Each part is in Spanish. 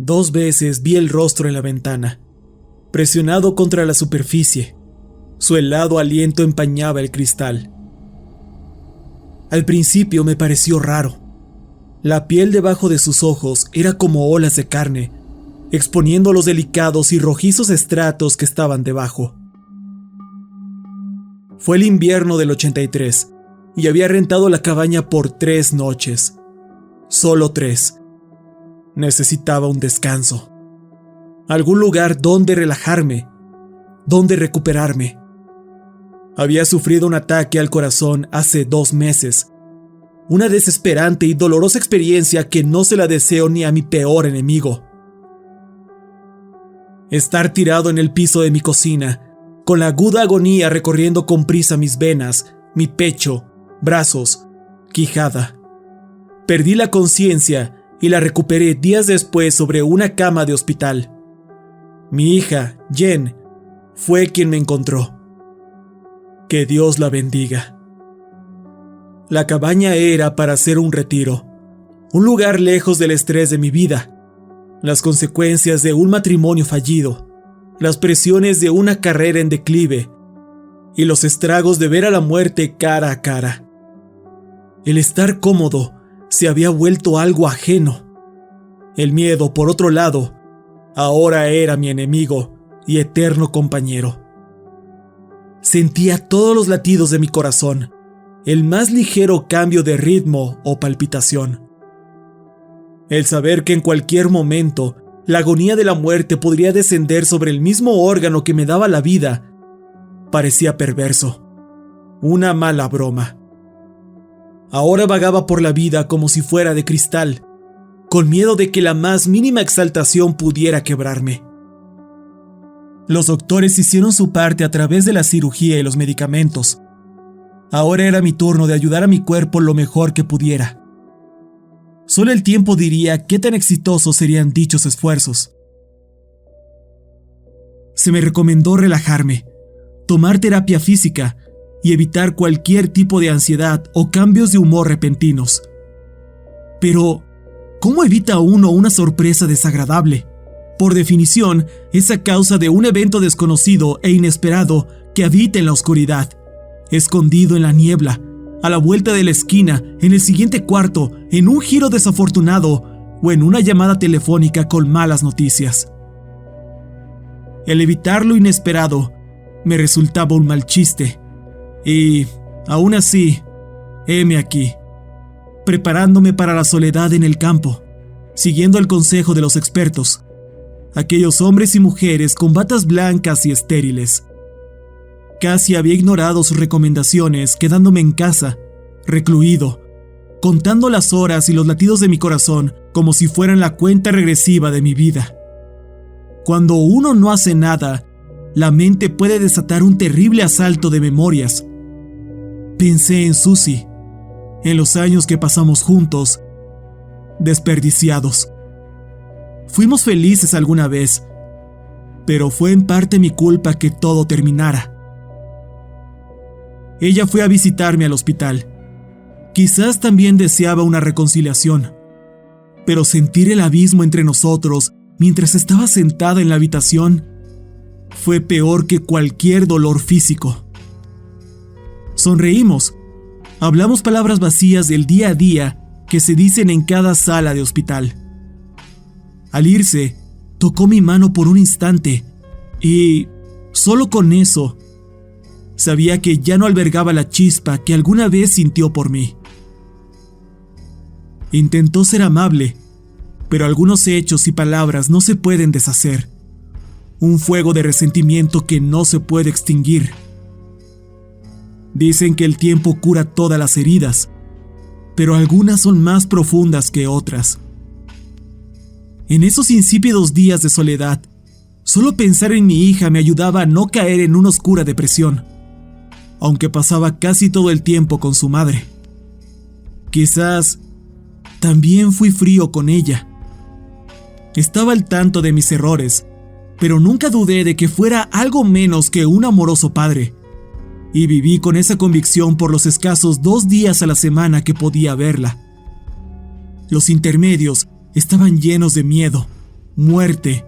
2 veces vi el rostro en la ventana, presionado contra la superficie. Su helado aliento empañaba el cristal. Al principio me pareció raro. La piel debajo de sus ojos era como olas de carne, exponiendo los delicados y rojizos estratos que estaban debajo. Fue el invierno del 83 y había rentado la cabaña por 3 noches. Solo 3. Necesitaba un descanso. Algún lugar donde relajarme, donde recuperarme. Había sufrido un ataque al corazón hace 2 meses. Una desesperante y dolorosa experiencia que no se la deseo ni a mi peor enemigo. Estar tirado en el piso de mi cocina, con la aguda agonía recorriendo con prisa mis venas, mi pecho, brazos, quijada. Perdí la conciencia y la recuperé días después sobre una cama de hospital. Mi hija, Jen, fue quien me encontró. Que Dios la bendiga. La cabaña era para hacer un retiro, un lugar lejos del estrés de mi vida, las consecuencias de un matrimonio fallido, las presiones de una carrera en declive y los estragos de ver a la muerte cara a cara. El estar cómodo se había vuelto algo ajeno. El miedo, por otro lado, ahora era mi enemigo y eterno compañero. Sentía todos los latidos de mi corazón, el más ligero cambio de ritmo o palpitación. El saber que en cualquier momento la agonía de la muerte podría descender sobre el mismo órgano que me daba la vida parecía perverso, una mala broma. Ahora vagaba por la vida como si fuera de cristal, con miedo de que la más mínima exaltación pudiera quebrarme. Los doctores hicieron su parte a través de la cirugía y los medicamentos. Ahora era mi turno de ayudar a mi cuerpo lo mejor que pudiera. Solo el tiempo diría qué tan exitosos serían dichos esfuerzos. Se me recomendó relajarme, tomar terapia física y evitar cualquier tipo de ansiedad o cambios de humor repentinos. Pero, ¿cómo evita uno una sorpresa desagradable? Por definición, es a causa de un evento desconocido e inesperado que habita en la oscuridad, escondido en la niebla, a la vuelta de la esquina, en el siguiente cuarto, en un giro desafortunado o en una llamada telefónica con malas noticias. El evitar lo inesperado me resultaba un mal chiste y, aún así, heme aquí, preparándome para la soledad en el campo, siguiendo el consejo de los expertos, aquellos hombres y mujeres con batas blancas y estériles. Casi había ignorado sus recomendaciones, quedándome en casa, recluido, contando las horas y los latidos de mi corazón como si fueran la cuenta regresiva de mi vida. Cuando uno no hace nada, la mente puede desatar un terrible asalto de memorias. Pensé en Susie, en los años que pasamos juntos, desperdiciados. Fuimos felices alguna vez, pero fue en parte mi culpa que todo terminara. Ella fue a visitarme al hospital. Quizás también deseaba una reconciliación, pero sentir el abismo entre nosotros mientras estaba sentada en la habitación fue peor que cualquier dolor físico. Sonreímos, hablamos palabras vacías del día a día que se dicen en cada sala de hospital. Al irse, tocó mi mano por un instante y, solo con eso, sabía que ya no albergaba la chispa que alguna vez sintió por mí. Intentó ser amable, pero algunos hechos y palabras no se pueden deshacer. Un fuego de resentimiento que no se puede extinguir. Dicen que el tiempo cura todas las heridas, pero algunas son más profundas que otras. En esos insípidos días de soledad, solo pensar en mi hija me ayudaba a no caer en una oscura depresión, aunque pasaba casi todo el tiempo con su madre. Quizás también fui frío con ella. Estaba al tanto de mis errores, pero nunca dudé de que fuera algo menos que un amoroso padre, y viví con esa convicción por los escasos 2 días a la semana que podía verla. Los intermedios estaban llenos de miedo, muerte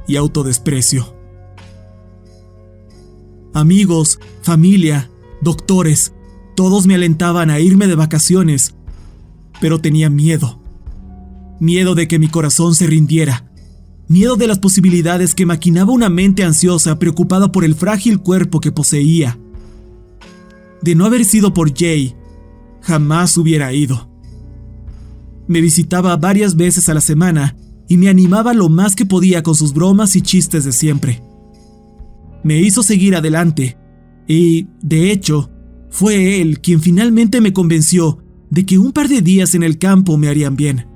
y autodesprecio. Amigos, familia, doctores, todos me alentaban a irme de vacaciones, pero tenía miedo. Miedo de que mi corazón se rindiera. Miedo de las posibilidades que maquinaba una mente ansiosa preocupada por el frágil cuerpo que poseía. De no haber sido por Jay, jamás hubiera ido. Me visitaba varias veces a la semana y me animaba lo más que podía con sus bromas y chistes de siempre. Me hizo seguir adelante y, de hecho, fue él quien finalmente me convenció de que un par de días en el campo me harían bien.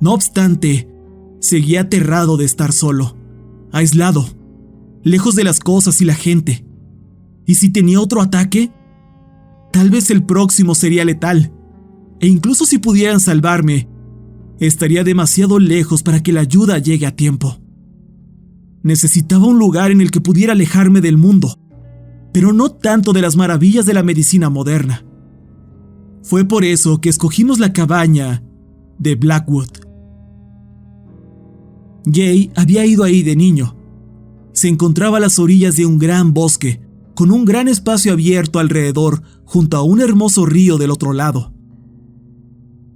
No obstante, seguía aterrado de estar solo, aislado, lejos de las cosas y la gente. ¿Y si tenía otro ataque? Tal vez el próximo sería letal, e incluso si pudieran salvarme, estaría demasiado lejos para que la ayuda llegue a tiempo. Necesitaba un lugar en el que pudiera alejarme del mundo, pero no tanto de las maravillas de la medicina moderna. Fue por eso que escogimos la cabaña de Blackwood. Jay había ido ahí de niño. Se encontraba a las orillas de un gran bosque, con un gran espacio abierto alrededor junto a un hermoso río del otro lado.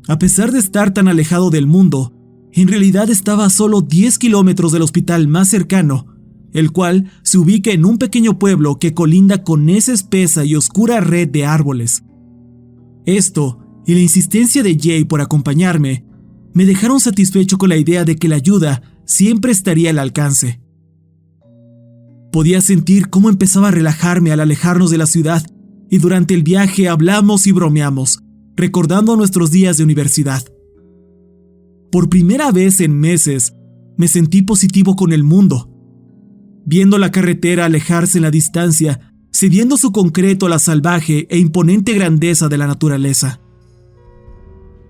A pesar de estar tan alejado del mundo, en realidad estaba a solo 10 kilómetros del hospital más cercano, el cual se ubica en un pequeño pueblo que colinda con esa espesa y oscura red de árboles. Esto, y la insistencia de Jay por acompañarme, me dejaron satisfecho con la idea de que la ayuda siempre estaría al alcance. Podía sentir cómo empezaba a relajarme al alejarnos de la ciudad, y durante el viaje hablamos y bromeamos, recordando nuestros días de universidad. Por primera vez en meses, me sentí positivo con el mundo. Viendo la carretera alejarse en la distancia, cediendo su concreto a la salvaje e imponente grandeza de la naturaleza.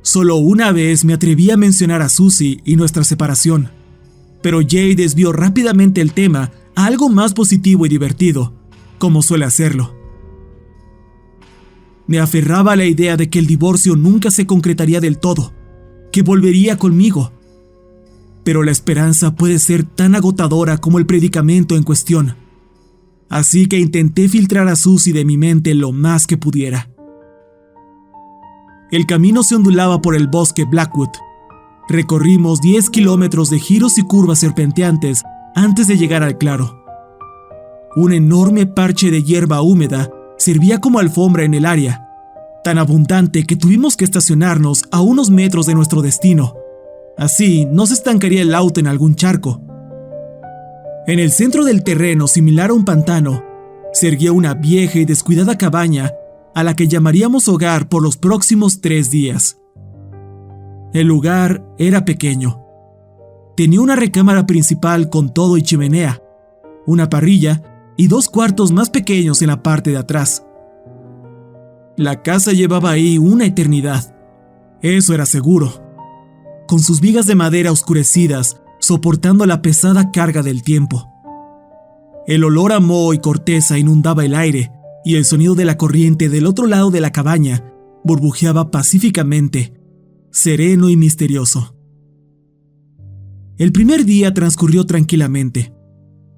Solo una vez me atreví a mencionar a Susie y nuestra separación, pero Jay desvió rápidamente el tema a algo más positivo y divertido, como suele hacerlo. Me aferraba a la idea de que el divorcio nunca se concretaría del todo, que volvería conmigo. Pero la esperanza puede ser tan agotadora como el predicamento en cuestión. Así que intenté filtrar a Susie de mi mente lo más que pudiera. El camino se ondulaba por el bosque Blackwood. Recorrimos 10 kilómetros de giros y curvas serpenteantes antes de llegar al claro. Un enorme parche de hierba húmeda servía como alfombra en el área, tan abundante que tuvimos que estacionarnos a unos metros de nuestro destino. Así no se estancaría el auto en algún charco. En el centro del terreno, similar a un pantano, se erguía una vieja y descuidada cabaña a la que llamaríamos hogar por los próximos 3 días. El lugar era pequeño. Tenía una recámara principal con todo y chimenea, una parrilla y 2 cuartos más pequeños en la parte de atrás. La casa llevaba ahí una eternidad, eso era seguro, con sus vigas de madera oscurecidas soportando la pesada carga del tiempo. El olor a moho y corteza inundaba el aire y el sonido de la corriente del otro lado de la cabaña burbujeaba pacíficamente, sereno y misterioso. El primer día transcurrió tranquilamente,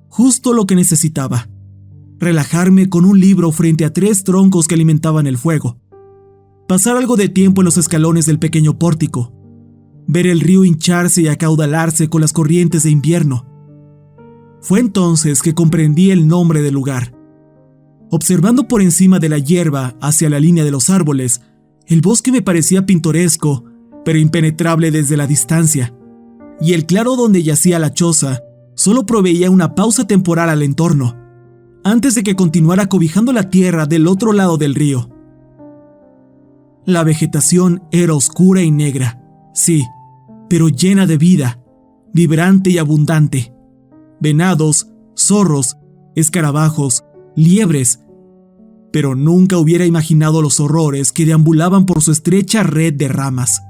justo lo que necesitaba: relajarme con un libro frente a 3 troncos que alimentaban el fuego, pasar algo de tiempo en los escalones del pequeño pórtico, ver el río hincharse y acaudalarse con las corrientes de invierno. Fue entonces que comprendí el nombre del lugar. Observando por encima de la hierba hacia la línea de los árboles, el bosque me parecía pintoresco, pero impenetrable desde la distancia, y el claro donde yacía la choza solo proveía una pausa temporal al entorno, antes de que continuara cobijando la tierra del otro lado del río. La vegetación era oscura y negra, sí, pero llena de vida, vibrante y abundante. Venados, zorros, escarabajos, liebres, pero nunca hubiera imaginado los horrores que deambulaban por su estrecha red de ramas.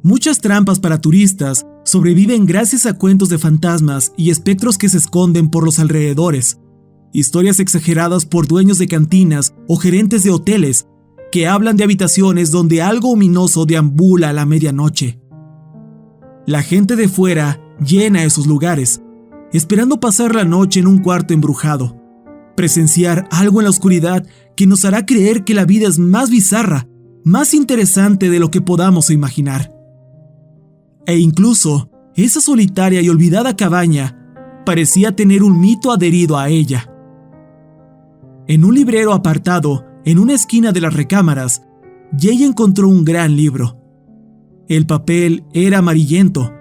Muchas trampas para turistas sobreviven gracias a cuentos de fantasmas y espectros que se esconden por los alrededores, historias exageradas por dueños de cantinas o gerentes de hoteles que hablan de habitaciones donde algo ominoso deambula a la medianoche. La gente de fuera llena esos lugares, esperando pasar la noche en un cuarto embrujado, presenciar algo en la oscuridad que nos hará creer que la vida es más bizarra, más interesante de lo que podamos imaginar. E incluso, esa solitaria y olvidada cabaña parecía tener un mito adherido a ella. En un librero apartado, en una esquina de las recámaras, Jay encontró un gran libro. El papel era amarillento,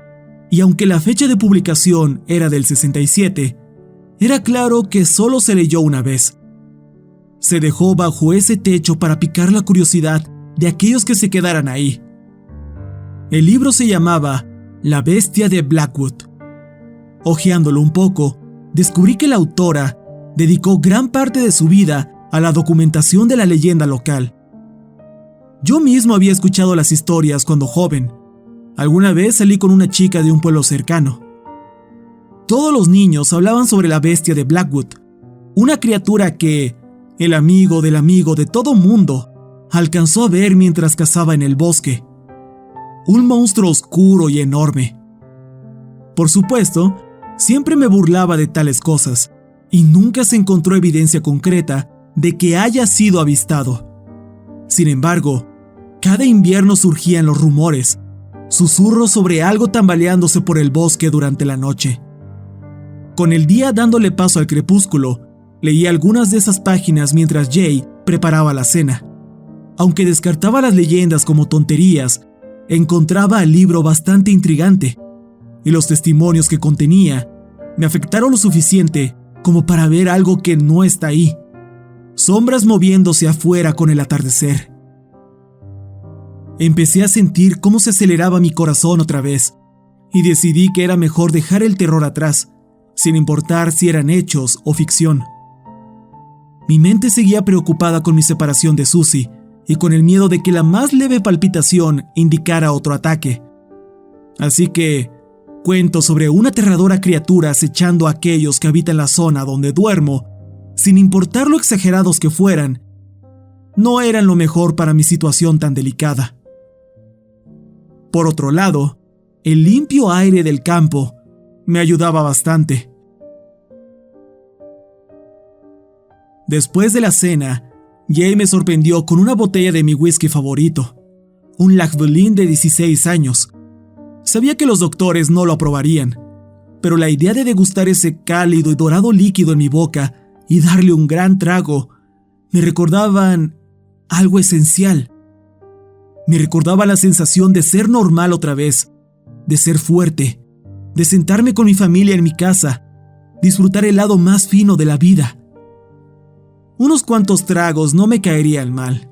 y aunque la fecha de publicación era del 67, era claro que solo se leyó una vez. Se dejó bajo ese techo para picar la curiosidad de aquellos que se quedaran ahí. El libro se llamaba La Bestia de Blackwood. Hojeándolo un poco, descubrí que la autora dedicó gran parte de su vida a la documentación de la leyenda local. Yo mismo había escuchado las historias cuando joven. Alguna vez salí con una chica de un pueblo cercano. Todos los niños hablaban sobre la bestia de Blackwood, una criatura que el amigo de todo mundo alcanzó a ver mientras cazaba en el bosque. Un monstruo oscuro y enorme. Por supuesto, siempre me burlaba de tales cosas, y nunca se encontró evidencia concreta de que haya sido avistado. Sin embargo, cada invierno surgían los rumores, susurros sobre algo tambaleándose por el bosque durante la noche. Con el día dándole paso al crepúsculo, leí algunas de esas páginas mientras Jay preparaba la cena. Aunque descartaba las leyendas como tonterías, encontraba el libro bastante intrigante, y los testimonios que contenía me afectaron lo suficiente como para ver algo que no está ahí. Sombras moviéndose afuera con el atardecer. Empecé a sentir cómo se aceleraba mi corazón otra vez, y decidí que era mejor dejar el terror atrás, sin importar si eran hechos o ficción. Mi mente seguía preocupada con mi separación de Susie, y con el miedo de que la más leve palpitación indicara otro ataque. Así que, cuentos sobre una aterradora criatura acechando a aquellos que habitan la zona donde duermo, sin importar lo exagerados que fueran, no eran lo mejor para mi situación tan delicada. Por otro lado, el limpio aire del campo me ayudaba bastante. Después de la cena, Jay me sorprendió con una botella de mi whisky favorito, un Lagavulin de 16 años. Sabía que los doctores no lo aprobarían, pero la idea de degustar ese cálido y dorado líquido en mi boca y darle un gran trago me recordaban algo esencial. Me recordaba la sensación de ser normal otra vez, de ser fuerte, de sentarme con mi familia en mi casa, disfrutar el lado más fino de la vida. Unos cuantos tragos no me caerían mal.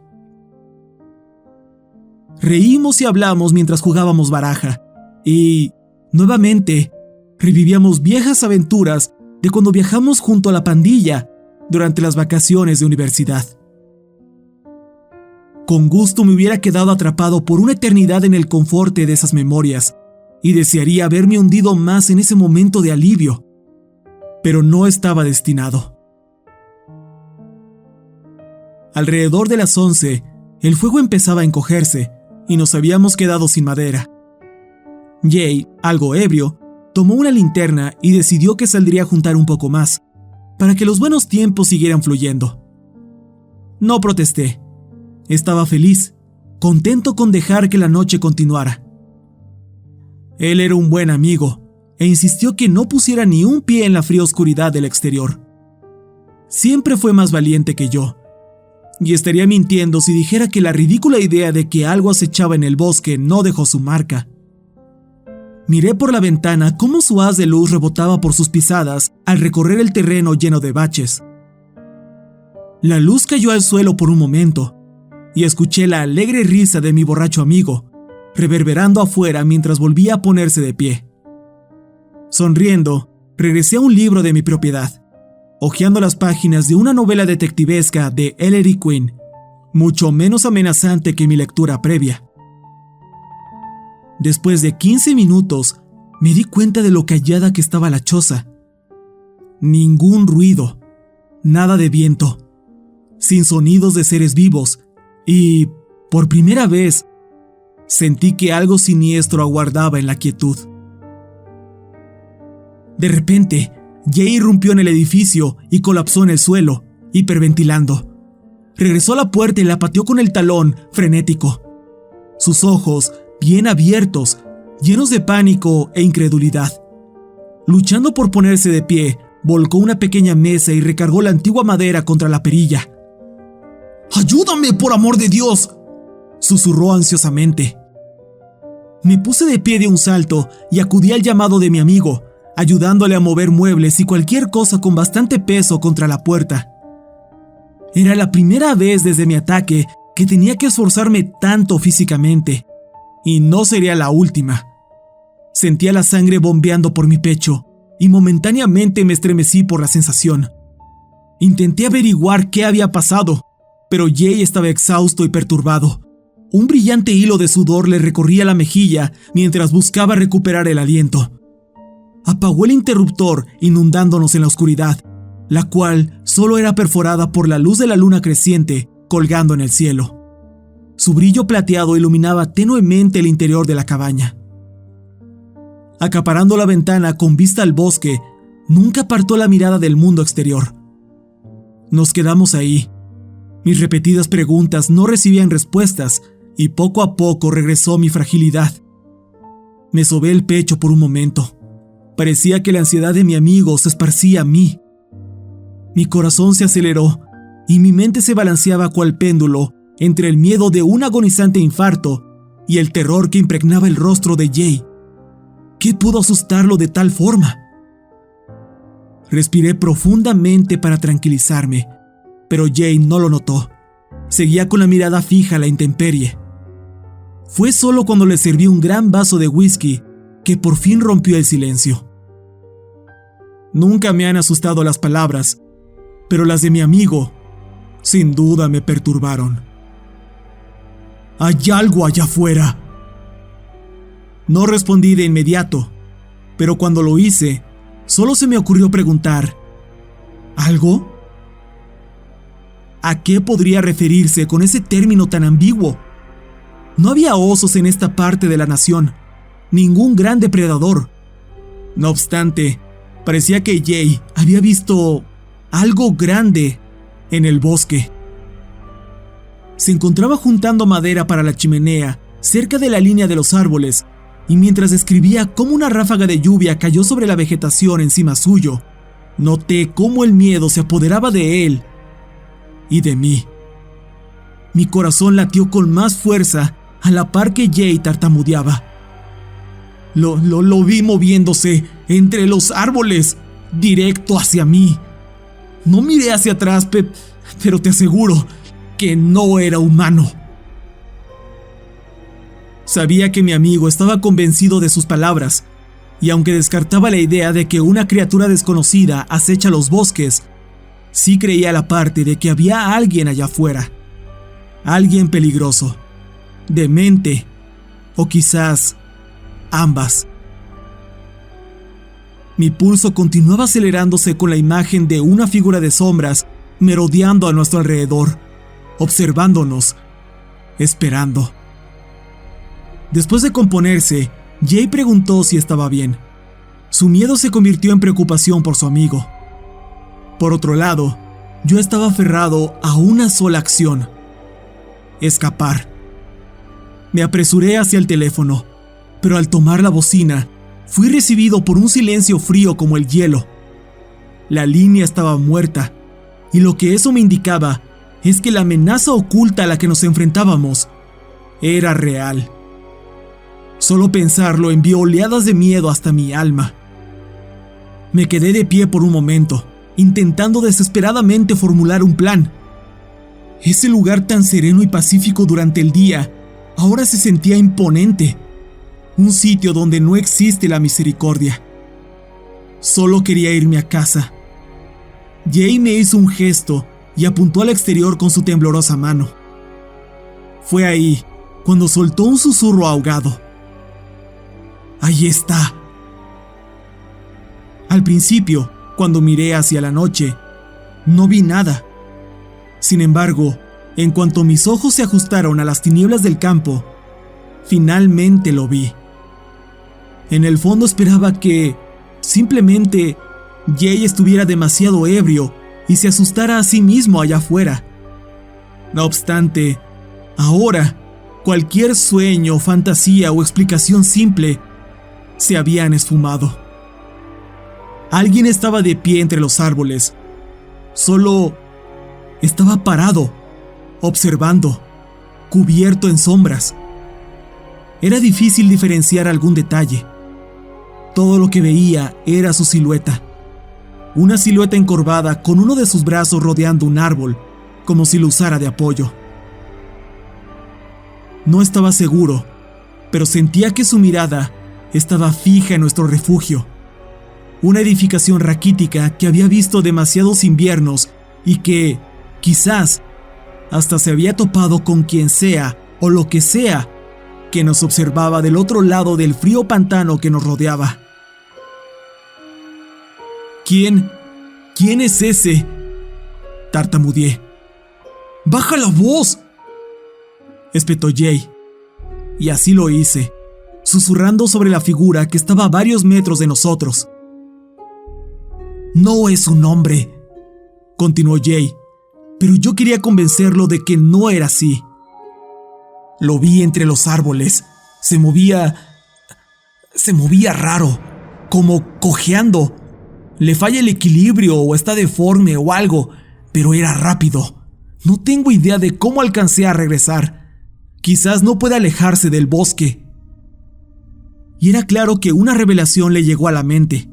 Reímos y hablamos mientras jugábamos baraja, y, nuevamente, revivíamos viejas aventuras de cuando viajamos junto a la pandilla durante las vacaciones de universidad. Con gusto me hubiera quedado atrapado por una eternidad en el confort de esas memorias, y desearía haberme hundido más en ese momento de alivio, pero no estaba destinado. Alrededor de las 11, el fuego empezaba a encogerse, y nos habíamos quedado sin madera. Jay, algo ebrio, tomó una linterna y decidió que saldría a juntar un poco más, para que los buenos tiempos siguieran fluyendo. No protesté. Estaba feliz, contento con dejar que la noche continuara. Él era un buen amigo, e insistió que no pusiera ni un pie en la fría oscuridad del exterior. Siempre fue más valiente que yo, y estaría mintiendo si dijera que la ridícula idea de que algo acechaba en el bosque no dejó su marca. Miré por la ventana cómo su haz de luz rebotaba por sus pisadas al recorrer el terreno lleno de baches. La luz cayó al suelo por un momento, y escuché la alegre risa de mi borracho amigo, reverberando afuera mientras volvía a ponerse de pie. Sonriendo, regresé a un libro de mi propiedad, hojeando las páginas de una novela detectivesca de Ellery Quinn, mucho menos amenazante que mi lectura previa. Después de 15 minutos, me di cuenta de lo callada que estaba la choza. Ningún ruido, nada de viento, sin sonidos de seres vivos, y, por primera vez, Sentí que algo siniestro aguardaba en la quietud. De repente, Jay irrumpió en el edificio y colapsó en el suelo, hiperventilando. Regresó a la puerta y la pateó con el talón, frenético. Sus ojos, bien abiertos, llenos de pánico e incredulidad. Luchando por ponerse de pie, volcó una pequeña mesa y recargó la antigua madera contra la perilla. ¡Ayúdame, por amor de Dios!, susurró ansiosamente. Me puse de pie de un salto y acudí al llamado de mi amigo, ayudándole a mover muebles y cualquier cosa con bastante peso contra la puerta. Era la primera vez desde mi ataque que tenía que esforzarme tanto físicamente, y no sería la última. Sentía la sangre bombeando por mi pecho y momentáneamente me estremecí por la sensación. Intenté averiguar qué había pasado, pero Jay estaba exhausto y perturbado. Un brillante hilo de sudor le recorría la mejilla mientras buscaba recuperar el aliento. Apagó el interruptor, inundándonos en la oscuridad, la cual solo era perforada por la luz de la luna creciente colgando en el cielo. Su brillo plateado iluminaba tenuemente el interior de la cabaña. Acaparando la ventana con vista al bosque, nunca apartó la mirada del mundo exterior. Nos quedamos ahí. Mis repetidas preguntas no recibían respuestas y poco a poco regresó mi fragilidad. Me sobé el pecho por un momento. Parecía que la ansiedad de mi amigo se esparcía a mí. Mi corazón se aceleró y mi mente se balanceaba cual péndulo entre el miedo de un agonizante infarto y el terror que impregnaba el rostro de Jay. ¿Qué pudo asustarlo de tal forma? Respiré profundamente para tranquilizarme, pero Jay no lo notó. Seguía con la mirada fija a la intemperie. Fue solo cuando le serví un gran vaso de whisky que por fin rompió el silencio. Nunca me han asustado las palabras, pero las de mi amigo, sin duda, me perturbaron. «Hay algo allá afuera». No respondí de inmediato, pero cuando lo hice, solo se me ocurrió preguntar: ¿algo? ¿A qué podría referirse con ese término tan ambiguo? No había osos en esta parte de la nación, ningún gran depredador. No obstante, parecía que Jay había visto algo grande en el bosque. Se encontraba juntando madera para la chimenea cerca de la línea de los árboles, y mientras describía cómo una ráfaga de lluvia cayó sobre la vegetación encima suyo, noté cómo el miedo se apoderaba de él y de mí. Mi corazón latió con más fuerza a la par que Jay tartamudeaba. Lo vi moviéndose entre los árboles, directo hacia mí. No miré hacia atrás, pero te aseguro que no era humano. Sabía que mi amigo estaba convencido de sus palabras, y aunque descartaba la idea de que una criatura desconocida acecha los bosques, sí creía a la parte de que había alguien allá afuera. Alguien peligroso, demente, o quizás ambas. Mi pulso continuaba acelerándose con la imagen de una figura de sombras merodeando a nuestro alrededor, observándonos, esperando. Después de componerse, Jay preguntó si estaba bien. Su miedo se convirtió en preocupación por su amigo. Por otro lado, yo estaba aferrado a una sola acción: escapar. Me apresuré hacia el teléfono, pero al tomar la bocina, fui recibido por un silencio frío como el hielo. La línea estaba muerta, y lo que eso me indicaba es que la amenaza oculta a la que nos enfrentábamos era real. Solo pensarlo envió oleadas de miedo hasta mi alma. Me quedé de pie por un momento, intentando desesperadamente formular un plan. Ese lugar tan sereno y pacífico durante el día ahora se sentía imponente. Un sitio donde no existe la misericordia. Solo quería irme a casa. Jay me hizo un gesto y apuntó al exterior con su temblorosa mano. Fue ahí cuando soltó un susurro ahogado. «Ahí está». Al principio, cuando miré hacia la noche, no vi nada. Sin embargo, en cuanto mis ojos se ajustaron a las tinieblas del campo, Finalmente lo vi. En el fondo esperaba que, simplemente, Jay estuviera demasiado ebrio y se asustara a sí mismo allá afuera. No obstante, ahora, cualquier sueño, fantasía o explicación simple se habían esfumado. Alguien estaba de pie entre los árboles. Solo estaba parado, observando, cubierto en sombras. Era difícil diferenciar algún detalle. Todo lo que veía era su silueta. Una silueta encorvada con uno de sus brazos rodeando un árbol, como si lo usara de apoyo. No estaba seguro, pero sentía que su mirada estaba fija en nuestro refugio. Una edificación raquítica que había visto demasiados inviernos y que, quizás, hasta se había topado con quien sea o lo que sea que nos observaba del otro lado del frío pantano que nos rodeaba. ¿Quién es ese?, tartamudeé. ¡Baja la voz!, espetó Jay. Y así lo hice, susurrando sobre la figura que estaba a varios metros de nosotros. No es un hombre, continuó Jay, pero yo quería convencerlo de que no era así. Lo vi entre los árboles. Se movía raro, como cojeando. Le falla el equilibrio o está deforme o algo, pero era rápido. No tengo idea de cómo alcancé a regresar. Quizás no pueda alejarse del bosque. Y era claro que una revelación le llegó a la mente.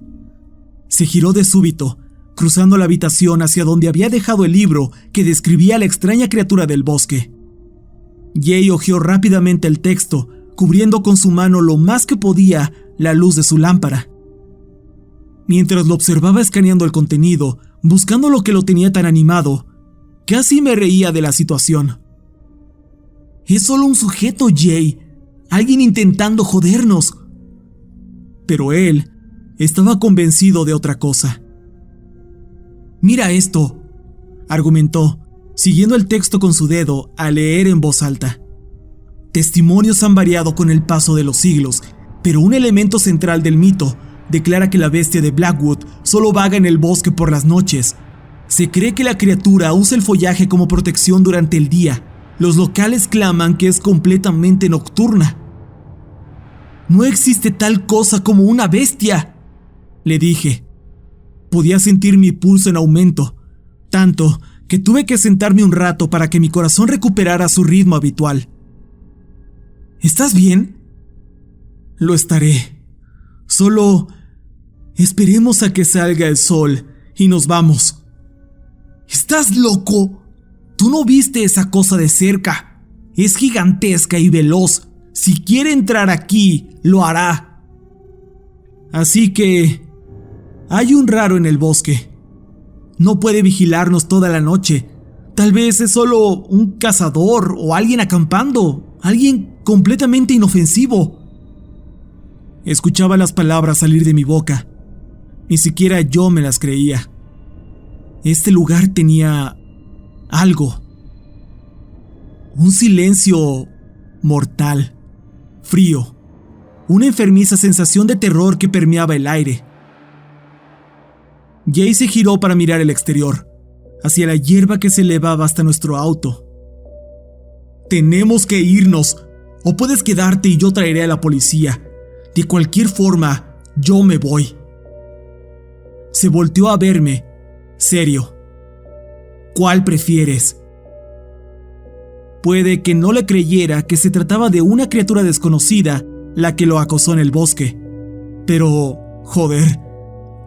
Se giró de súbito, cruzando la habitación hacia donde había dejado el libro que describía a la extraña criatura del bosque. Jay hojeó rápidamente el texto, cubriendo con su mano lo más que podía la luz de su lámpara. Mientras lo observaba escaneando el contenido, buscando lo que lo tenía tan animado, casi me reía de la situación. Es solo un sujeto, Jay. Alguien intentando jodernos. Pero él estaba convencido de otra cosa. Mira esto, argumentó, siguiendo el texto con su dedo al leer en voz alta. Testimonios han variado con el paso de los siglos, pero un elemento central del mito declara que la bestia de Blackwood solo vaga en el bosque por las noches. Se cree que la criatura usa el follaje como protección durante el día. Los locales claman que es completamente nocturna. No existe tal cosa como una bestia, le dije. Podía sentir mi pulso en aumento, tanto que tuve que sentarme un rato para que mi corazón recuperara su ritmo habitual. ¿Estás bien? Lo estaré. Solo esperemos a que salga el sol y nos vamos. ¿Estás loco? Tú no viste esa cosa de cerca. Es gigantesca y veloz. Si quiere entrar aquí, lo hará. Así que hay un raro en el bosque. No puede vigilarnos toda la noche. Tal vez es solo un cazador o alguien acampando. Alguien completamente inofensivo. Escuchaba las palabras salir de mi boca. Ni siquiera yo me las creía. Este lugar tenía algo. Un silencio mortal, frío, una enfermiza sensación de terror que permeaba el aire. Jay se giró para mirar el exterior, hacia la hierba que se elevaba hasta nuestro auto. Tenemos que irnos, o puedes quedarte y yo traeré a la policía. De cualquier forma, yo me voy. Se volteó a verme, serio. ¿Cuál prefieres? Puede que no le creyera que se trataba de una criatura desconocida la que lo acosó en el bosque. Pero, joder,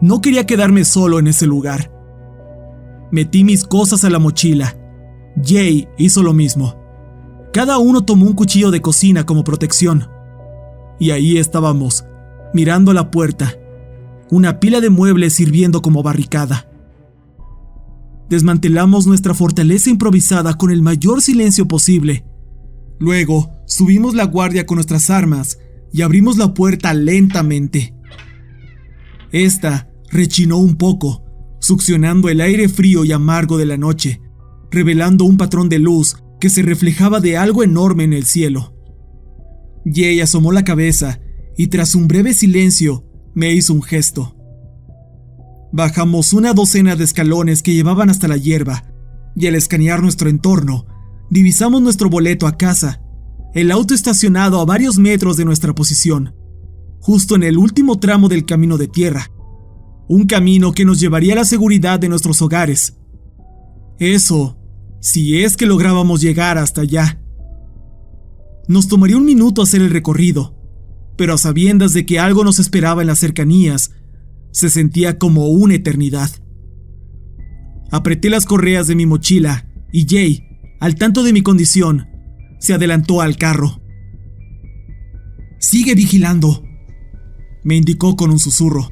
no quería quedarme solo en ese lugar. Metí mis cosas a la mochila. Jay hizo lo mismo. Cada uno tomó un cuchillo de cocina como protección. Y ahí estábamos, mirando la puerta, una pila de muebles sirviendo como barricada. Desmantelamos nuestra fortaleza improvisada con el mayor silencio posible. Luego, subimos la guardia con nuestras armas y abrimos la puerta lentamente. Esta rechinó un poco, succionando el aire frío y amargo de la noche, revelando un patrón de luz que se reflejaba de algo enorme en el cielo. Jay asomó la cabeza y tras un breve silencio me hizo un gesto. Bajamos una docena de escalones que llevaban hasta la hierba y al escanear nuestro entorno, divisamos nuestro boleto a casa, el auto estacionado a varios metros de nuestra posición, justo en el último tramo del camino de tierra, un camino que nos llevaría a la seguridad de nuestros hogares. Eso, si es que lográbamos llegar hasta allá. Nos tomaría un minuto hacer el recorrido, pero a sabiendas de que algo nos esperaba en las cercanías, se sentía como una eternidad. Apreté las correas de mi mochila y Jay, al tanto de mi condición, se adelantó al carro. «Sigue vigilando», me indicó con un susurro.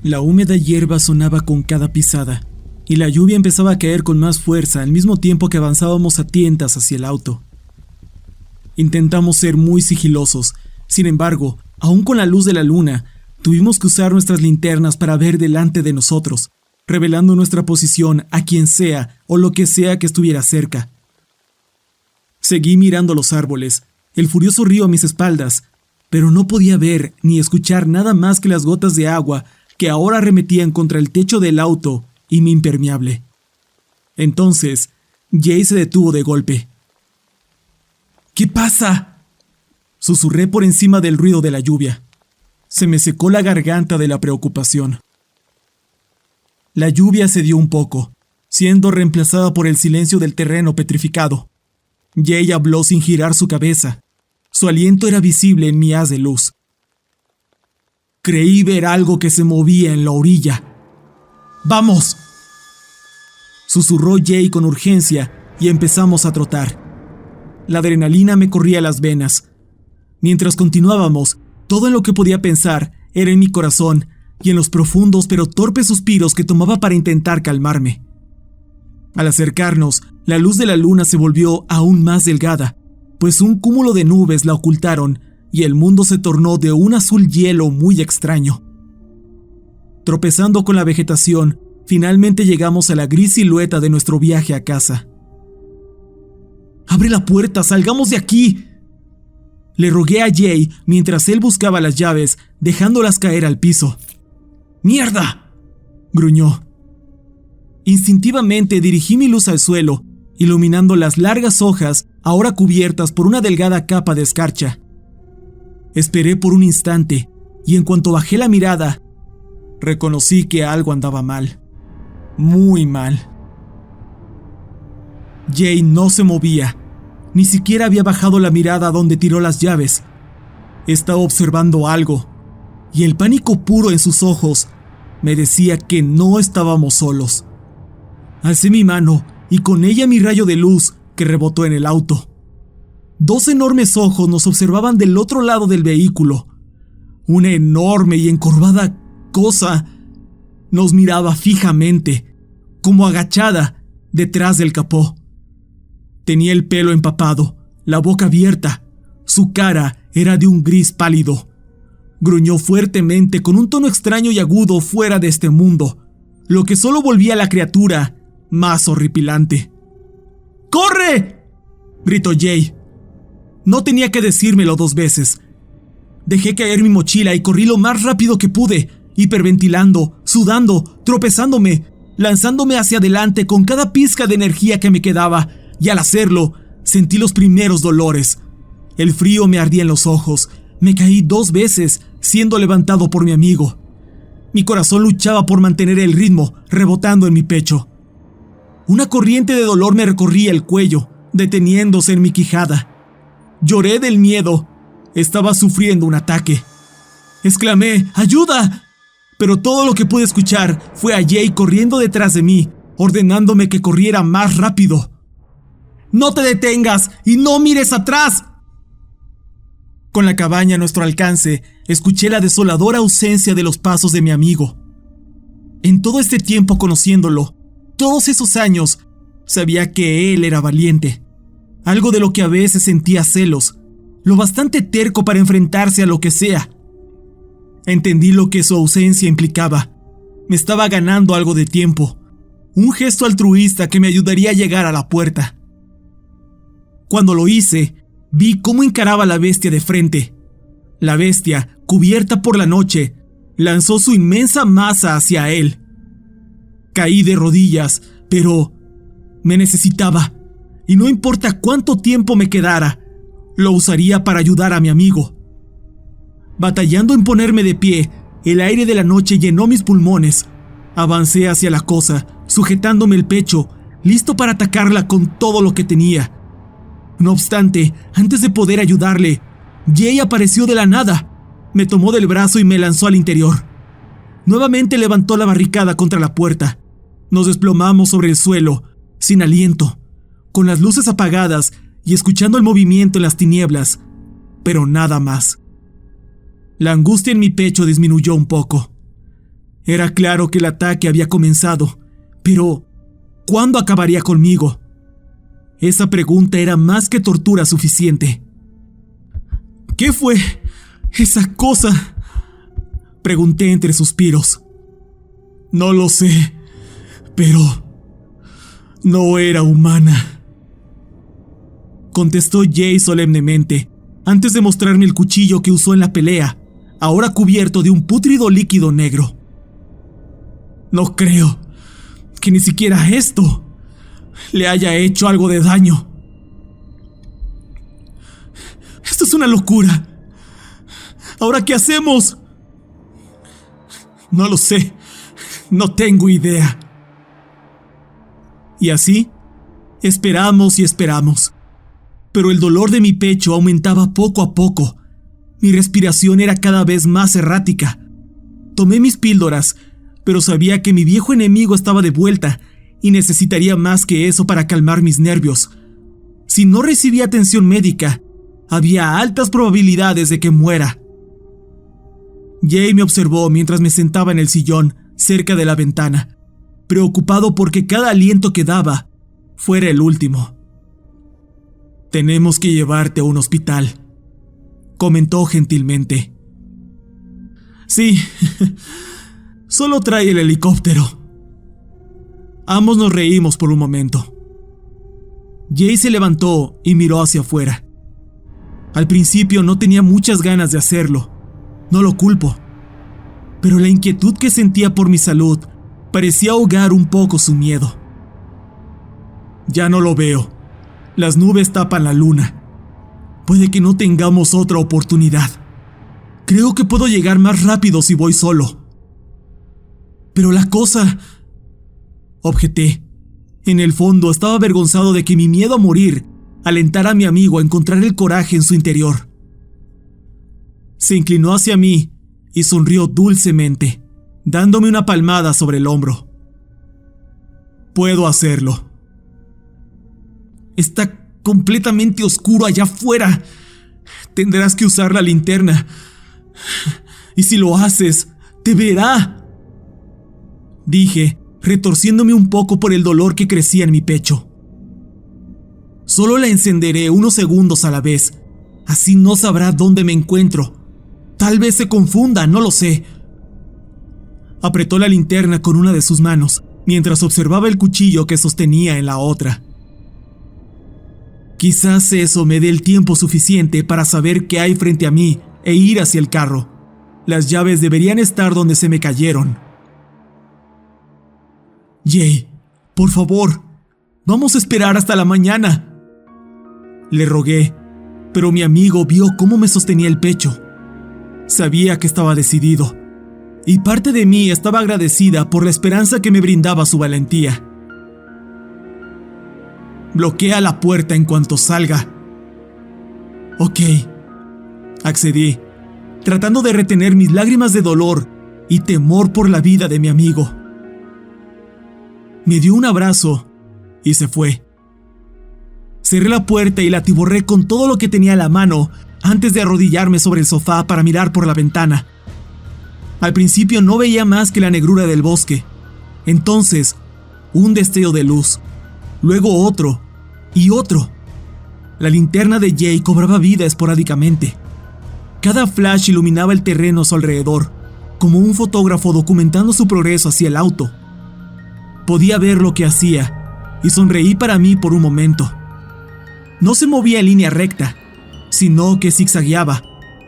La húmeda hierba sonaba con cada pisada, y la lluvia empezaba a caer con más fuerza al mismo tiempo que avanzábamos a tientas hacia el auto. Intentamos ser muy sigilosos, sin embargo, aún con la luz de la luna, tuvimos que usar nuestras linternas para ver delante de nosotros, revelando nuestra posición a quien sea o lo que sea que estuviera cerca. Seguí mirando los árboles, el furioso río a mis espaldas, pero no podía ver ni escuchar nada más que las gotas de agua que ahora arremetían contra el techo del auto y mi impermeable. Entonces, Jay se detuvo de golpe. «¿Qué pasa?», susurré por encima del ruido de la lluvia. Se me secó la garganta de la preocupación. La lluvia cedió un poco, siendo reemplazada por el silencio del terreno petrificado. Jay habló sin girar su cabeza. Su aliento era visible en mi haz de luz. «Creí ver algo que se movía en la orilla». «¡Vamos!», susurró Jay con urgencia y empezamos a trotar. La adrenalina me corría las venas. Mientras continuábamos, todo en lo que podía pensar era en mi corazón y en los profundos pero torpes suspiros que tomaba para intentar calmarme. Al acercarnos, la luz de la luna se volvió aún más delgada, pues un cúmulo de nubes la ocultaron y el mundo se tornó de un azul hielo muy extraño. Tropezando con la vegetación, finalmente llegamos a la gris silueta de nuestro viaje a casa. «¡Abre la puerta! ¡Salgamos de aquí!», le rogué a Jay mientras él buscaba las llaves, dejándolas caer al piso. «¡Mierda!», gruñó. Instintivamente dirigí mi luz al suelo, iluminando las largas hojas ahora cubiertas por una delgada capa de escarcha. Esperé por un instante, y en cuanto bajé la mirada, reconocí que algo andaba mal. Muy mal. Jay no se movía, ni siquiera había bajado la mirada donde tiró las llaves. Estaba observando algo, y el pánico puro en sus ojos me decía que no estábamos solos. Alcé mi mano y con ella mi rayo de luz que rebotó en el auto. 2 enormes ojos nos observaban del otro lado del vehículo. Una enorme y encorvada cosa nos miraba fijamente, como agachada detrás del capó. Tenía el pelo empapado, la boca abierta, su cara era de un gris pálido. Gruñó fuertemente con un tono extraño y agudo fuera de este mundo, lo que solo volvía a la criatura más horripilante. ¡Corre!, gritó Jay. No tenía que decírmelo 2 veces. Dejé caer mi mochila y corrí lo más rápido que pude, hiperventilando, sudando, tropezándome, lanzándome hacia adelante con cada pizca de energía que me quedaba, y al hacerlo, sentí los primeros dolores. El frío me ardía en los ojos. Me caí 2 veces, siendo levantado por mi amigo. Mi corazón luchaba por mantener el ritmo, rebotando en mi pecho. Una corriente de dolor me recorría el cuello, deteniéndose en mi quijada. Lloré del miedo. Estaba sufriendo un ataque. Exclamé, ¡ayuda! Pero todo lo que pude escuchar fue a Jay corriendo detrás de mí, ordenándome que corriera más rápido. ¡No te detengas y no mires atrás! Con la cabaña a nuestro alcance, escuché la desoladora ausencia de los pasos de mi amigo. En todo este tiempo conociéndolo, todos esos años, sabía que él era valiente. Algo de lo que a veces sentía celos, lo bastante terco para enfrentarse a lo que sea. Entendí lo que su ausencia implicaba. Me estaba ganando algo de tiempo, un gesto altruista que me ayudaría a llegar a la puerta. Cuando lo hice, vi cómo encaraba a la bestia de frente. La bestia, cubierta por la noche, lanzó su inmensa masa hacia él. Caí de rodillas, pero me necesitaba, y no importa cuánto tiempo me quedara, lo usaría para ayudar a mi amigo. Batallando en ponerme de pie, el aire de la noche llenó mis pulmones. Avancé hacia la cosa, sujetándome el pecho, listo para atacarla con todo lo que tenía. No obstante, antes de poder ayudarle, Jay apareció de la nada. Me tomó del brazo y me lanzó al interior. Nuevamente levantó la barricada contra la puerta. Nos desplomamos sobre el suelo, sin aliento, con las luces apagadas y escuchando el movimiento en las tinieblas, pero nada más. La angustia en mi pecho disminuyó un poco. Era claro que el ataque había comenzado, pero ¿cuándo acabaría conmigo? Esa pregunta era más que tortura suficiente. ¿Qué fue esa cosa?, pregunté entre suspiros. No lo sé, pero no era humana, contestó Jay solemnemente, antes de mostrarme el cuchillo que usó en la pelea, ahora cubierto de un pútrido líquido negro. No creo que ni siquiera esto le haya hecho algo de daño. Esto es una locura. ¿Ahora qué hacemos? No lo sé. No tengo idea. Y así, esperamos y esperamos. Pero el dolor de mi pecho aumentaba poco a poco. Mi respiración era cada vez más errática. Tomé mis píldoras, pero sabía que mi viejo enemigo estaba de vuelta y necesitaría más que eso para calmar mis nervios. Si no recibía atención médica, había altas probabilidades de que muera. Jay me observó mientras me sentaba en el sillón cerca de la ventana, preocupado porque cada aliento que daba fuera el último. Tenemos que llevarte a un hospital, comentó gentilmente. Sí, solo trae el helicóptero. Ambos nos reímos por un momento. Jay se levantó y miró hacia afuera. Al principio no tenía muchas ganas de hacerlo, no lo culpo, pero la inquietud que sentía por mi salud parecía ahogar un poco su miedo. Ya no lo veo. Las nubes tapan la luna. Puede que no tengamos otra oportunidad. Creo que puedo llegar más rápido si voy solo. Pero la cosa... objeté. En el fondo estaba avergonzado de que mi miedo a morir alentara a mi amigo a encontrar el coraje en su interior. Se inclinó hacia mí y sonrió dulcemente, dándome una palmada sobre el hombro. Puedo hacerlo. Está completamente oscuro allá afuera. Tendrás que usar la linterna. Y si lo haces, te verá, dije, retorciéndome un poco por el dolor que crecía en mi pecho. Solo la encenderé unos segundos a la vez. Así no sabrá dónde me encuentro. Tal vez se confunda, no lo sé. Apretó la linterna con una de sus manos, mientras observaba el cuchillo que sostenía en la otra. Quizás eso me dé el tiempo suficiente para saber qué hay frente a mí e ir hacia el carro. Las llaves deberían estar donde se me cayeron. Jay, por favor, vamos a esperar hasta la mañana. Le rogué, pero mi amigo vio cómo me sostenía el pecho. Sabía que estaba decidido, y parte de mí estaba agradecida por la esperanza que me brindaba su valentía. Bloquea la puerta en cuanto salga. Ok, accedí, tratando de retener mis lágrimas de dolor y temor por la vida de mi amigo. Me dio un abrazo y se fue. Cerré la puerta y la atiborré con todo lo que tenía a la mano antes de arrodillarme sobre el sofá para mirar por la ventana. Al principio no veía más que la negrura del bosque. Entonces, un destello de luz, luego otro y otro. La linterna de Jay cobraba vida esporádicamente. Cada flash iluminaba el terreno a su alrededor, como un fotógrafo documentando su progreso hacia el auto. Podía ver lo que hacía, y sonreí para mí por un momento. No se movía en línea recta, sino que zigzagueaba,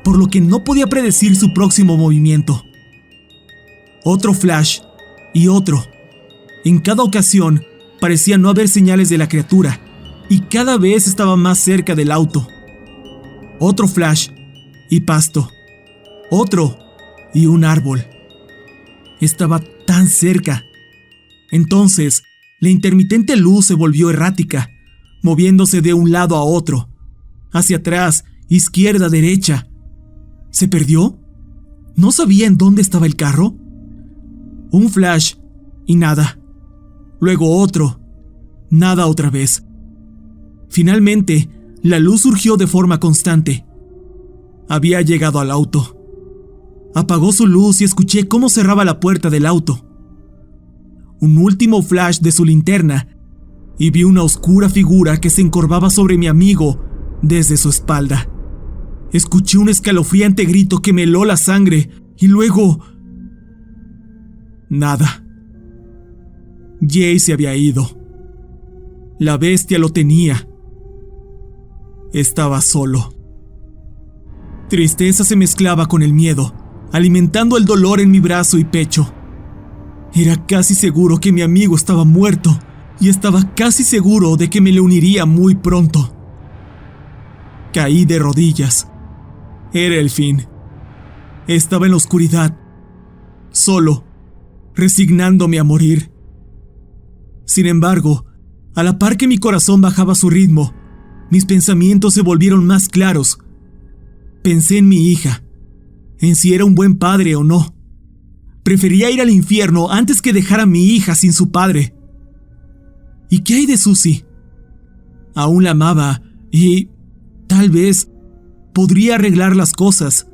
por lo que no podía predecir su próximo movimiento. Otro flash y otro. En cada ocasión parecía no haber señales de la criatura y cada vez estaba más cerca del auto. Otro flash y pasto. Otro y un árbol. Estaba tan cerca. Entonces, la intermitente luz se volvió errática, moviéndose de un lado a otro, hacia atrás, izquierda, derecha. ¿Se perdió? ¿No sabía en dónde estaba el carro? Un flash y nada. Luego otro. Nada otra vez. Finalmente, la luz surgió de forma constante. Había llegado al auto. Apagó su luz y escuché cómo cerraba la puerta del auto. Un último flash de su linterna y vi una oscura figura que se encorvaba sobre mi amigo desde su espalda. Escuché un escalofriante grito que me heló la sangre y luego... nada. Jay se había ido. La bestia lo tenía. Estaba solo. Tristeza se mezclaba con el miedo, alimentando el dolor en mi brazo y pecho. Era casi seguro que mi amigo estaba muerto y estaba casi seguro de que me le uniría muy pronto. Caí de rodillas. Era el fin. Estaba en la oscuridad, solo, resignándome a morir. Sin embargo, a la par que mi corazón bajaba su ritmo, mis pensamientos se volvieron más claros. Pensé en mi hija, en si era un buen padre o no. Prefería ir al infierno antes que dejar a mi hija sin su padre. ¿Y qué hay de Susie? Aún la amaba y, tal vez, podría arreglar las cosas,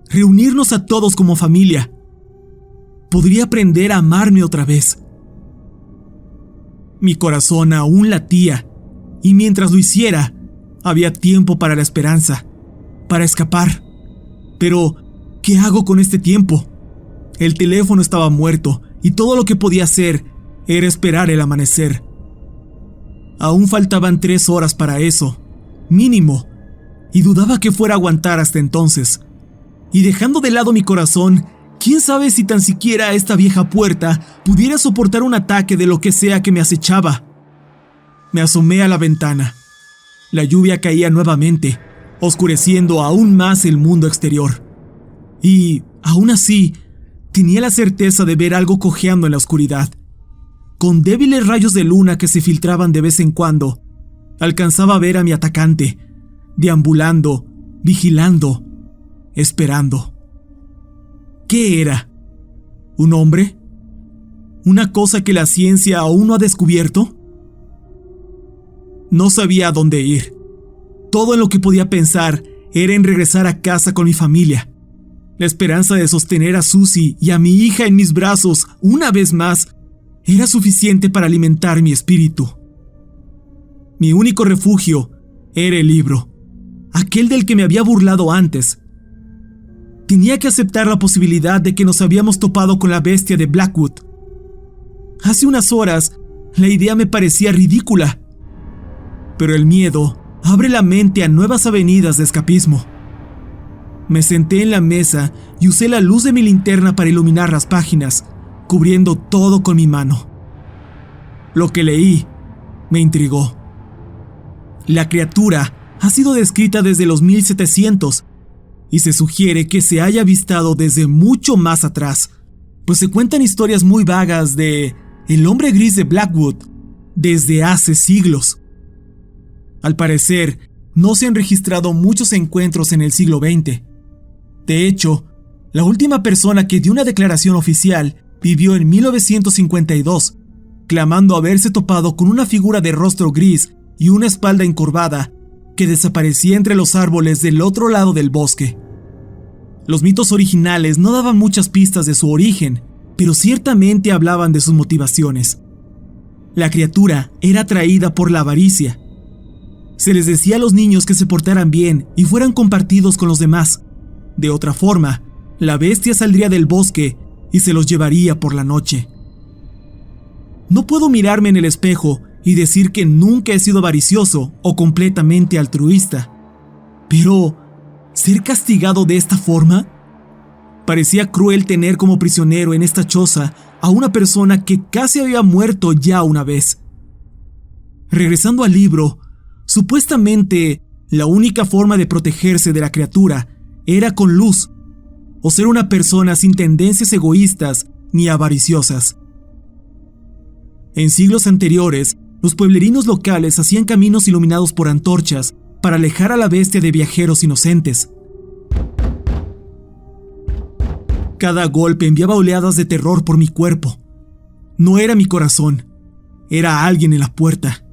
reunirnos a todos como familia. Podría aprender a amarme otra vez. Mi corazón aún latía, y mientras lo hiciera, había tiempo para la esperanza, para escapar. Pero, ¿qué hago con este tiempo? El teléfono estaba muerto, y todo lo que podía hacer era esperar el amanecer. Aún faltaban 3 horas para eso, mínimo, y dudaba que fuera a aguantar hasta entonces. Y dejando de lado mi corazón, quién sabe si tan siquiera esta vieja puerta pudiera soportar un ataque de lo que sea que me acechaba. Me asomé a la ventana. La lluvia caía nuevamente, oscureciendo aún más el mundo exterior. Y, aún así, tenía la certeza de ver algo cojeando en la oscuridad. Con débiles rayos de luna que se filtraban de vez en cuando, alcanzaba a ver a mi atacante, deambulando, vigilando, esperando. ¿Qué era? ¿Un hombre? ¿Una cosa que la ciencia aún no ha descubierto? No sabía a dónde ir. Todo en lo que podía pensar era en regresar a casa con mi familia. La esperanza de sostener a Susie y a mi hija en mis brazos una vez más era suficiente para alimentar mi espíritu. Mi único refugio era el libro, aquel del que me había burlado antes. Tenía que aceptar la posibilidad de que nos habíamos topado con la bestia de Blackwood. Hace unas horas, la idea me parecía ridícula. Pero el miedo abre la mente a nuevas avenidas de escapismo. Me senté en la mesa y usé la luz de mi linterna para iluminar las páginas, cubriendo todo con mi mano. Lo que leí me intrigó. La criatura ha sido descrita desde los 1700 y se sugiere que se haya avistado desde mucho más atrás, pues se cuentan historias muy vagas de el hombre gris de Blackwood desde hace siglos. Al parecer, no se han registrado muchos encuentros en el siglo XX. De hecho, la última persona que dio una declaración oficial vivió en 1952, clamando haberse topado con una figura de rostro gris y una espalda encorvada que desaparecía entre los árboles del otro lado del bosque. Los mitos originales no daban muchas pistas de su origen, pero ciertamente hablaban de sus motivaciones. La criatura era atraída por la avaricia. Se les decía a los niños que se portaran bien y fueran compartidos con los demás. De otra forma, la bestia saldría del bosque y se los llevaría por la noche. No puedo mirarme en el espejo y decir que nunca he sido avaricioso o completamente altruista, Pero, ¿ser castigado de esta forma? Parecía cruel tener como prisionero en esta choza a una persona que casi había muerto ya una vez. Regresando al libro, supuestamente la única forma de protegerse de la criatura era con luz, o ser una persona sin tendencias egoístas ni avariciosas. En siglos anteriores, los pueblerinos locales hacían caminos iluminados por antorchas para alejar a la bestia de viajeros inocentes. Cada golpe enviaba oleadas de terror por mi cuerpo. No era mi corazón, era alguien en la puerta.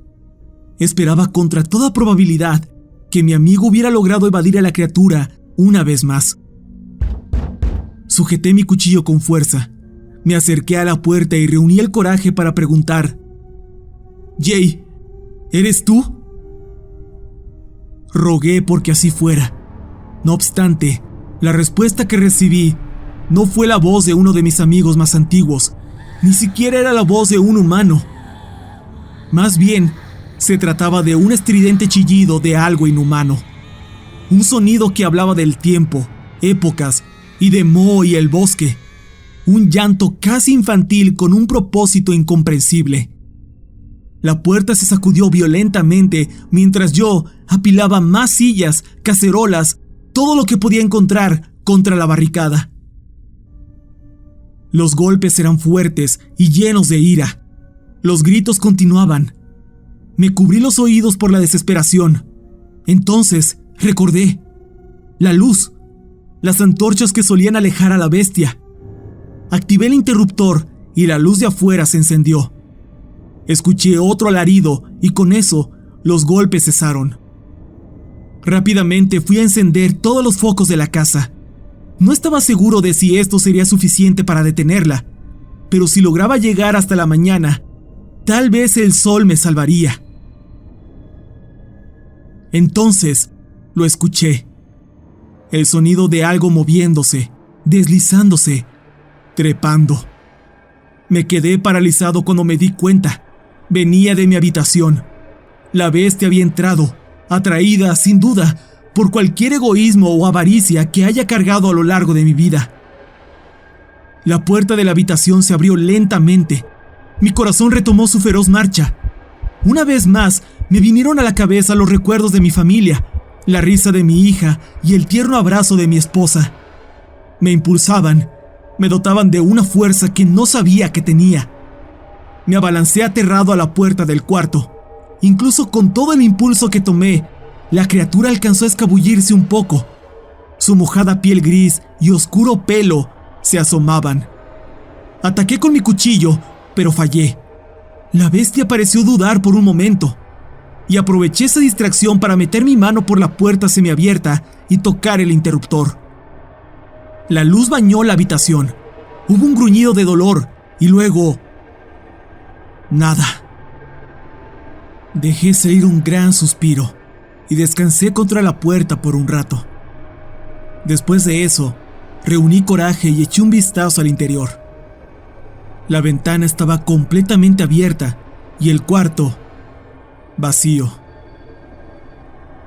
Esperaba contra toda probabilidad que mi amigo hubiera logrado evadir a la criatura una vez más. Sujeté mi cuchillo con fuerza, me acerqué a la puerta y reuní el coraje para preguntar: «Jay, ¿eres tú?». Rogué porque así fuera. No obstante, la respuesta que recibí no fue la voz de uno de mis amigos más antiguos, ni siquiera era la voz de un humano. Más bien, se trataba de un estridente chillido de algo inhumano. Un sonido que hablaba del tiempo, épocas y de Mo y el bosque. Un llanto casi infantil con un propósito incomprensible. La puerta se sacudió violentamente mientras yo apilaba más sillas, cacerolas, todo lo que podía encontrar contra la barricada. Los golpes eran fuertes y llenos de ira. Los gritos continuaban. Me cubrí los oídos por la desesperación. Entonces recordé. La luz. Las antorchas que solían alejar a la bestia. Activé el interruptor y la luz de afuera se encendió. Escuché otro alarido y con eso los golpes cesaron. Rápidamente fui a encender todos los focos de la casa. No estaba seguro de si esto sería suficiente para detenerla, pero si lograba llegar hasta la mañana, tal vez el sol me salvaría. Entonces lo escuché. El sonido de algo moviéndose, deslizándose, trepando. Me quedé paralizado cuando me di cuenta. Venía de mi habitación. La bestia había entrado, atraída, sin duda, por cualquier egoísmo o avaricia que haya cargado a lo largo de mi vida. La puerta de la habitación se abrió lentamente. Mi corazón retomó su feroz marcha. Una vez más, me vinieron a la cabeza los recuerdos de mi familia, la risa de mi hija y el tierno abrazo de mi esposa. Me impulsaban, me dotaban de una fuerza que no sabía que tenía. Me abalancé aterrado a la puerta del cuarto. Incluso con todo el impulso que tomé, la criatura alcanzó a escabullirse un poco. Su mojada piel gris y oscuro pelo se asomaban. Ataqué con mi cuchillo, pero fallé. La bestia pareció dudar por un momento, y aproveché esa distracción para meter mi mano por la puerta semiabierta y tocar el interruptor. La luz bañó la habitación. Hubo un gruñido de dolor, y luego... nada. Dejé salir un gran suspiro y descansé contra la puerta por un rato. Después de eso, reuní coraje y eché un vistazo al interior. La ventana estaba completamente abierta y el cuarto vacío.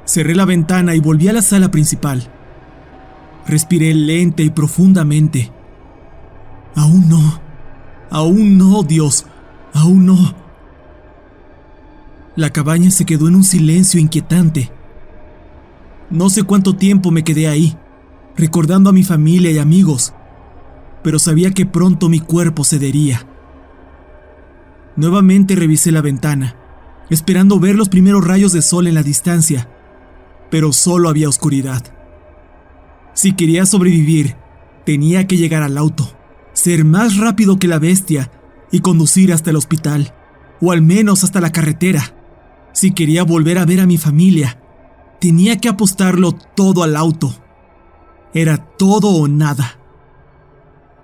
Cerré la ventana y volví a la sala principal. Respiré lenta y profundamente. Aún no, Dios, aún no. La cabaña se quedó en un silencio inquietante. No sé cuánto tiempo me quedé ahí, recordando a mi familia y amigos, pero sabía que pronto mi cuerpo cedería. Nuevamente revisé la ventana, esperando ver los primeros rayos de sol en la distancia, pero solo había oscuridad. Si quería sobrevivir, tenía que llegar al auto, ser más rápido que la bestia y conducir hasta el hospital, o al menos hasta la carretera. Si quería volver a ver a mi familia, tenía que apostarlo todo al auto. Era todo o nada.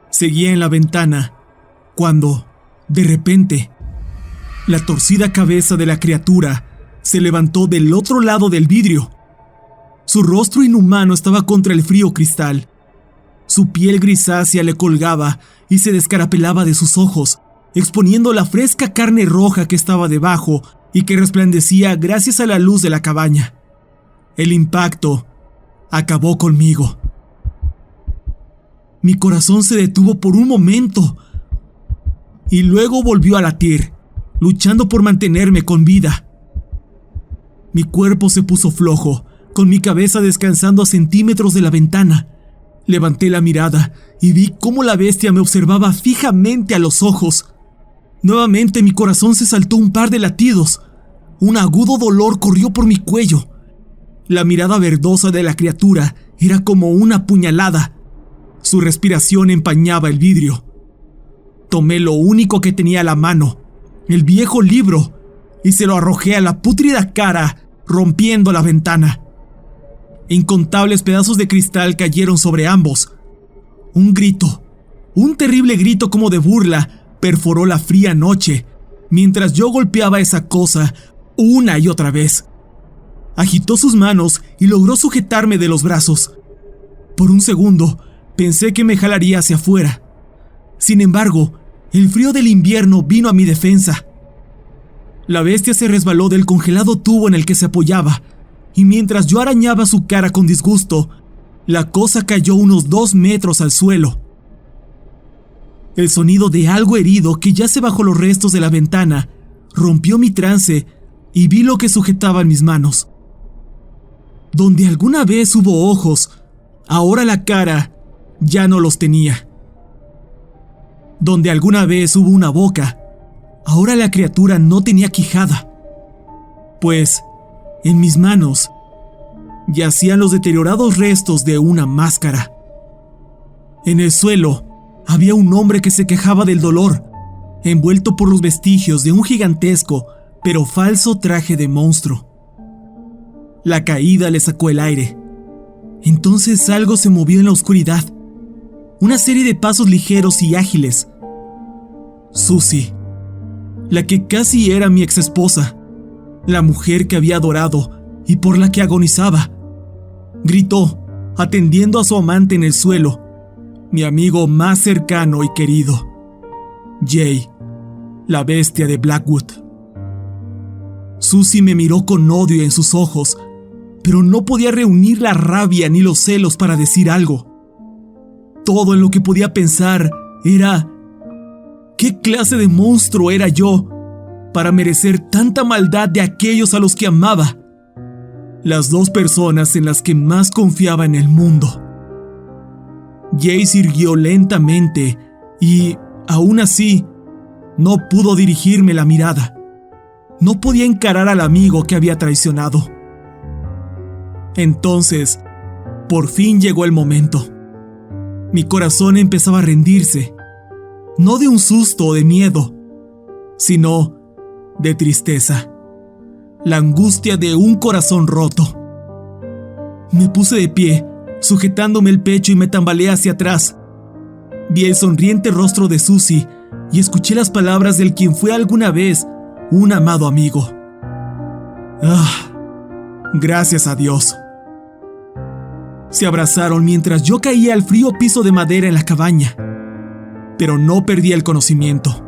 Seguía en la ventana cuando, de repente, la torcida cabeza de la criatura se levantó del otro lado del vidrio. Su rostro inhumano estaba contra el frío cristal. Su piel grisácea le colgaba y se descarapelaba de sus ojos, exponiendo la fresca carne roja que estaba debajo y que resplandecía gracias a la luz de la cabaña. El impacto acabó conmigo. Mi corazón se detuvo por un momento y luego volvió a latir, luchando por mantenerme con vida. Mi cuerpo se puso flojo, con mi cabeza descansando a centímetros de la ventana. Levanté la mirada y vi cómo la bestia me observaba fijamente a los ojos. Nuevamente mi corazón se saltó un par de latidos. Un agudo dolor corrió por mi cuello. La mirada verdosa de la criatura era como una puñalada. Su respiración empañaba el vidrio. Tomé lo único que tenía a la mano, el viejo libro, y se lo arrojé a la pútrida cara, rompiendo la ventana. Incontables pedazos de cristal cayeron sobre ambos. Un grito, un terrible grito como de burla, perforó la fría noche, mientras yo golpeaba esa cosa una y otra vez. Agitó sus manos y logró sujetarme de los brazos. Por un segundo, pensé que me jalaría hacia afuera. Sin embargo, el frío del invierno vino a mi defensa. La bestia se resbaló del congelado tubo en el que se apoyaba, y mientras yo arañaba su cara con disgusto, la cosa cayó unos 2 metros al suelo. El sonido de algo herido que yace bajo los restos de la ventana rompió mi trance y vi lo que sujetaba en mis manos. Donde alguna vez hubo ojos, ahora la cara ya no los tenía. Donde alguna vez hubo una boca, ahora la criatura no tenía quijada. Pues, en mis manos, yacían los deteriorados restos de una máscara. En el suelo, había un hombre que se quejaba del dolor, envuelto por los vestigios de un gigantesco, pero falso traje de monstruo. La caída le sacó el aire. Entonces algo se movió en la oscuridad. Una serie de pasos ligeros y ágiles. Susie, la que casi era mi exesposa, la mujer que había adorado y por la que agonizaba, gritó, atendiendo a su amante en el suelo, mi amigo más cercano y querido, Jay, la bestia de Blackwood. Susie me miró con odio en sus ojos, pero no podía reunir la rabia ni los celos para decir algo. Todo en lo que podía pensar era: ¿qué clase de monstruo era yo para merecer tanta maldad de aquellos a los que amaba? Las 2 personas en las que más confiaba en el mundo. Jay sirvió lentamente y, aún así, no pudo dirigirme la mirada. No podía encarar al amigo que había traicionado. Entonces, por fin llegó el momento. Mi corazón empezaba a rendirse, no de un susto o de miedo, sino de tristeza, la angustia de un corazón roto. Me puse de pie, sujetándome el pecho y me tambaleé hacia atrás. Vi el sonriente rostro de Susie y escuché las palabras del quien fue alguna vez un amado amigo. Gracias a Dios. Se abrazaron mientras yo caía al frío piso de madera en la cabaña, pero no perdí el conocimiento.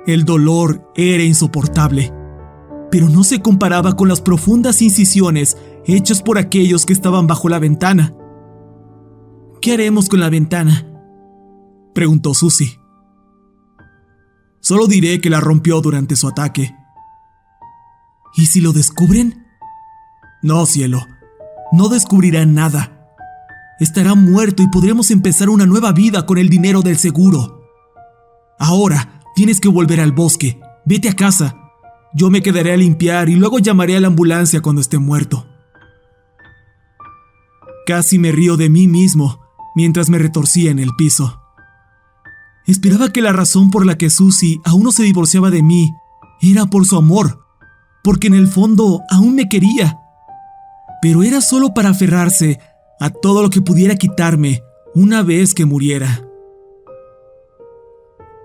El dolor era insoportable, pero no se comparaba con las profundas incisiones hechas por aquellos que estaban bajo la ventana. ¿Qué haremos con la ventana?, preguntó Susie. Solo diré que la rompió durante su ataque. ¿Y si lo descubren? No, cielo, no descubrirán nada. Estará muerto y podremos empezar una nueva vida con el dinero del seguro. Ahora tienes que volver al bosque. Vete a casa. Yo me quedaré a limpiar y luego llamaré a la ambulancia cuando esté muerto. Casi me río de mí mismo mientras me retorcía en el piso. Esperaba que la razón por la que Susie aún no se divorciaba de mí era por su amor, porque en el fondo aún me quería. Pero era solo para aferrarse a todo lo que pudiera quitarme una vez que muriera.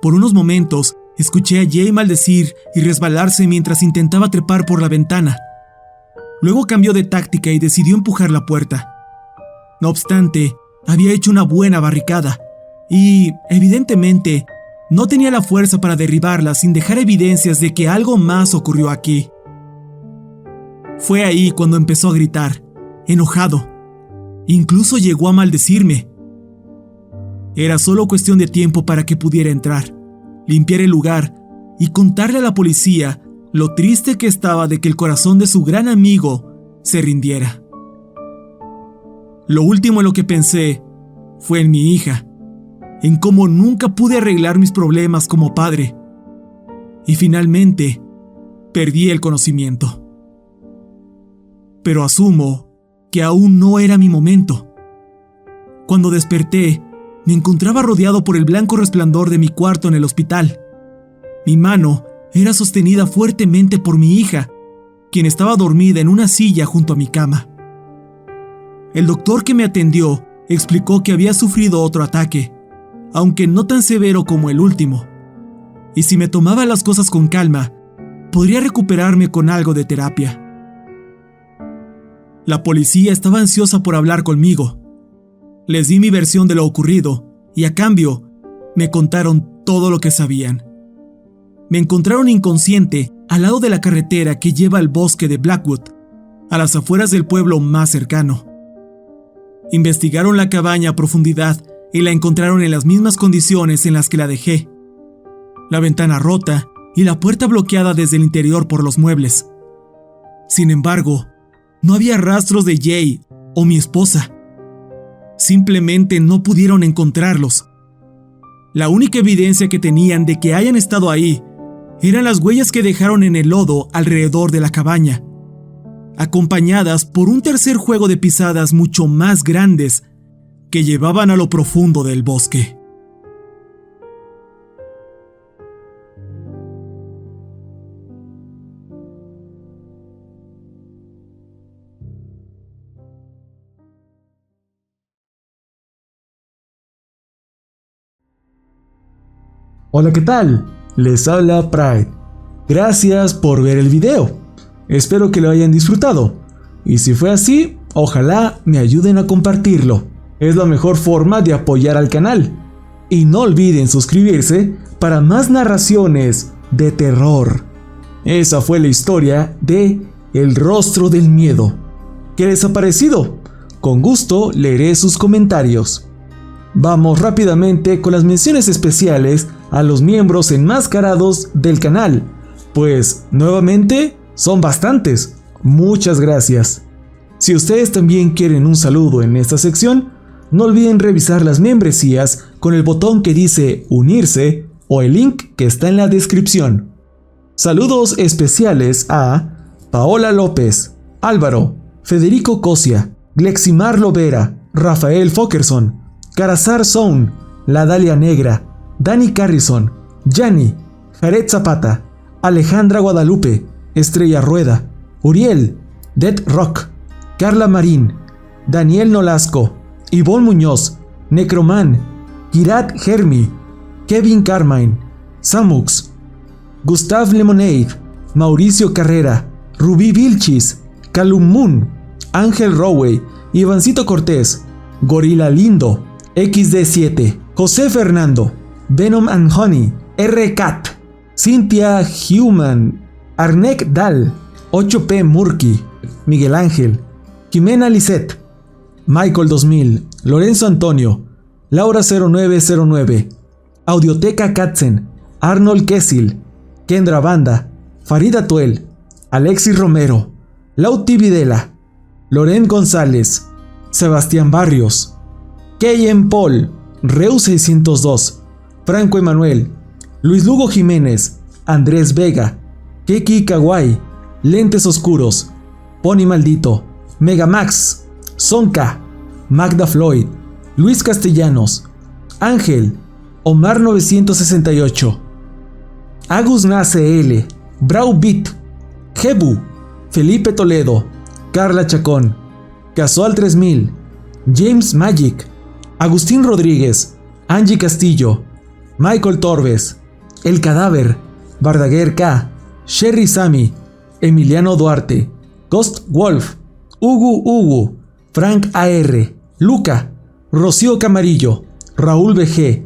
Por unos momentos, escuché a Jay maldecir y resbalarse mientras intentaba trepar por la ventana. Luego cambió de táctica y decidió empujar la puerta. No obstante, había hecho una buena barricada y, evidentemente, no tenía la fuerza para derribarla sin dejar evidencias de que algo más ocurrió aquí. Fue ahí cuando empezó a gritar, enojado, Incluso llegó a maldecirme. Era solo cuestión de tiempo para que pudiera entrar, limpiar el lugar y contarle a la policía lo triste que estaba de que el corazón de su gran amigo se rindiera. Lo último en lo que pensé fue en mi hija, en cómo nunca pude arreglar mis problemas como padre. Y finalmente, perdí el conocimiento. Pero asumo que aún no era mi momento. Cuando desperté, me encontraba rodeado por el blanco resplandor de mi cuarto en el hospital. Mi mano era sostenida fuertemente por mi hija, quien estaba dormida en una silla junto a mi cama. El doctor que me atendió explicó que había sufrido otro ataque, aunque no tan severo como el último, y si me tomaba las cosas con calma, podría recuperarme con algo de terapia. La policía estaba ansiosa por hablar conmigo. Les di mi versión de lo ocurrido y a cambio me contaron todo lo que sabían. Me encontraron inconsciente al lado de la carretera que lleva al bosque de Blackwood, a las afueras del pueblo más cercano. Investigaron la cabaña a profundidad y la encontraron en las mismas condiciones en las que la dejé. La ventana rota y la puerta bloqueada desde el interior por los muebles. Sin embargo, no había rastros de Jay o mi esposa. Simplemente no pudieron encontrarlos. La única evidencia que tenían de que hayan estado ahí eran las huellas que dejaron en el lodo alrededor de la cabaña, acompañadas por un tercer juego de pisadas mucho más grandes que llevaban a lo profundo del bosque. Hola, ¿qué tal? Les habla Pride. Gracias por ver el video. Espero que lo hayan disfrutado. Y si fue así, ojalá me ayuden a compartirlo. Es la mejor forma de apoyar al canal. Y no olviden suscribirse para más narraciones de terror. Esa fue la historia de El Rostro del Miedo. ¿Qué les ha parecido? Con gusto leeré sus comentarios. Vamos rápidamente con las menciones especiales a los miembros enmascarados del canal, pues nuevamente son bastantes. Muchas gracias. Si ustedes también quieren un saludo en esta sección, no olviden revisar las membresías con el botón que dice unirse o el link que está en la descripción. Saludos especiales a Paola López, Álvaro, Federico Cosia, Gleximar Lovera, Rafael Fokerson, Carazar Zone, La Dalia Negra, Dani Carrison, Yanni, Jared Zapata, Alejandra Guadalupe, Estrella Rueda, Uriel, Dead Rock, Carla Marín, Daniel Nolasco, Ivonne Muñoz, Necroman, Kirat Hermi, Kevin Carmine, Samux, Gustav Lemonade, Mauricio Carrera, Rubí Vilchis, Calum Moon, Ángel Rowey, Ivancito Cortés, Gorila Lindo, XD7, José Fernando, Venom and Honey, R-Cat, Cynthia Human, Arnek Dal, 8P Murky, Miguel Ángel, Jimena Lisette, Michael 2000, Lorenzo Antonio, Laura 0909, Audioteca Katzen, Arnold Kessil, Kendra Banda, Farida Tuel, Alexis Romero, Lauti Videla, Loren González, Sebastián Barrios, Keyen Paul, Reu 602, Franco Emanuel, Luis Lugo Jiménez, Andrés Vega, Keki Kawai, Lentes Oscuros, Pony Maldito, Megamax, Sonka, Magda Floyd, Luis Castellanos, Ángel, Omar 968, Agus NaCL, Braubit, Jebu, Felipe Toledo, Carla Chacón, Casual 3000, James Magic, Agustín Rodríguez, Angie Castillo, Michael Torbes, El Cadáver, Bardaguer K, Sherry Sami, Emiliano Duarte, Ghost Wolf, Ugu, Frank AR, Luca, Rocío Camarillo, Raúl BG,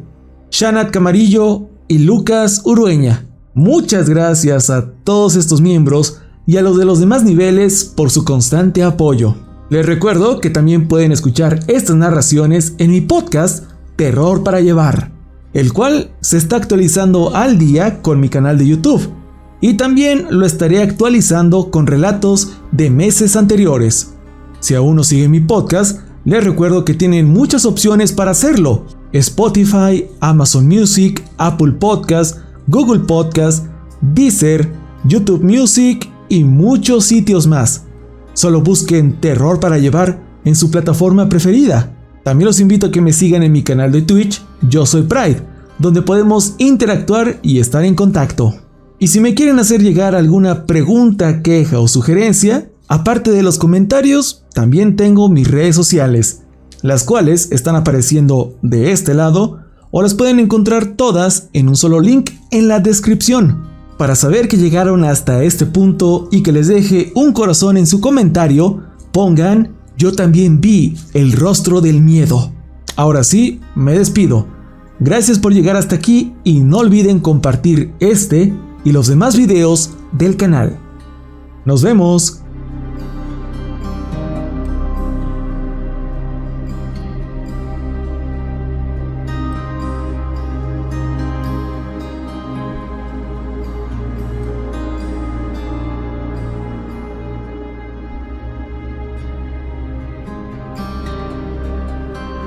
Shanat Camarillo y Lucas Urueña. Muchas gracias a todos estos miembros y a los de los demás niveles por su constante apoyo. Les recuerdo que también pueden escuchar estas narraciones en mi podcast Terror para Llevar, el cual se está actualizando al día con mi canal de YouTube. Y también lo estaré actualizando con relatos de meses anteriores. Si aún no siguen mi podcast, les recuerdo que tienen muchas opciones para hacerlo. Spotify, Amazon Music, Apple Podcast, Google Podcast, Deezer, YouTube Music y muchos sitios más. Solo busquen Terror para Llevar en su plataforma preferida. También los invito a que me sigan en mi canal de Twitch, Yo Soy Pride, donde podemos interactuar y estar en contacto. Y si me quieren hacer llegar alguna pregunta, queja o sugerencia, aparte de los comentarios, también tengo mis redes sociales, las cuales están apareciendo de este lado o las pueden encontrar todas en un solo link en la descripción. Para saber que llegaron hasta este punto y que les deje un corazón en su comentario, pongan "Yo también vi el rostro del miedo". Ahora sí, me despido. Gracias por llegar hasta aquí y no olviden compartir este y los demás videos del canal. Nos vemos.